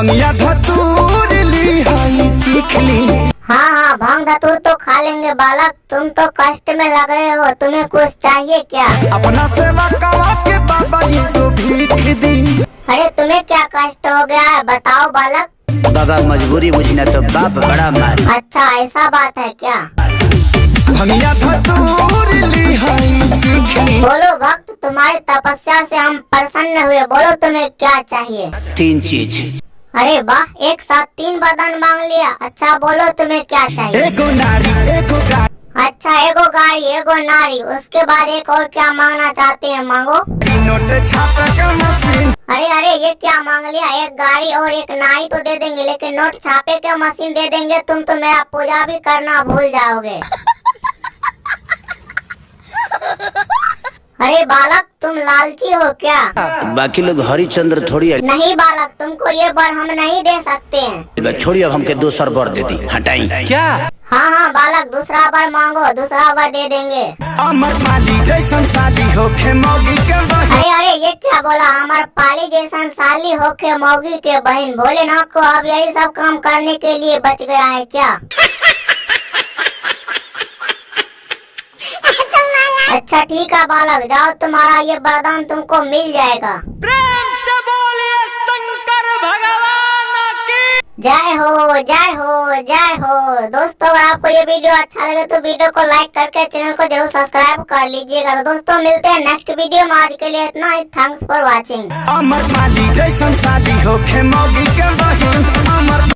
भंगिया धतूर ली हई चिखली। हाँ हाँ भांग धतूर तो खा लेंगे बालक, तुम तो कष्ट में लग रहे हो, तुम्हें कुछ चाहिए क्या? अपना सेवा कवा के बाबा ये तो भीख दी। अरे तुम्हें क्या कष्ट हो गया है बताओ बालक। बाबा मजबूरी बुझना तो बाप बड़ा मारी। अच्छा ऐसा बात है क्या? भंगिया धतूर ली हई चिखली। बोलो भक्त, तुम्हारी तपस्या से हम प्रसन्न हुए, बोलो तुम्हें क्या चाहिए? 3 चीज। अरे वाह, एक साथ 3 वरदान मांग लिया। अच्छा बोलो तुम्हें क्या चाहिए? एगो नारी एगो गाड़ी। अच्छा एगो गाड़ी एगो नारी, उसके बाद एक और क्या मांगना चाहते हैं मांगो। नोट छापे के मशीन। अरे अरे ये क्या मांग लिया? एक गाड़ी और एक नारी तो दे देंगे, लेकिन नोट छापे के मशीन दे देंगे, तुम तो मेरा पूजा भी करना भूल जाओगे। अरे बालक तुम लालची हो क्या? बाकी लोग हरिचंद्र थोड़ी है। नहीं बालक, तुमको ये वर हम नहीं दे सकते हैं। छोड़िए, अब हमके दूसर वर देती हटाई क्या? हाँ हाँ बालक, दूसरा वर मांगो, दूसरा वर दे देंगे। अमर पाली जैसन शादी होखे मौगी के बहन। अरे अरे ये क्या बोला? अमर पाली जैसन साली होके मौगी के बहन। भोलेनाथ को अब यही सब काम करने के लिए बच गया है क्या? अच्छा ठीक है बालक, जाओ तुम्हारा ये वरदान तुमको मिल जाएगा। प्रेम से बोलिए शंकर भगवान की। जय हो जय हो जय हो। दोस्तों अगर आपको ये वीडियो अच्छा लगे तो वीडियो को लाइक करके चैनल को जरूर सब्सक्राइब कर लीजिएगा। तो दोस्तों मिलते हैं नेक्स्ट वीडियो में, आज के लिए इतना ही। Thanks for watching. अमर पाली जैसन शादी होखे मौगी के बहन।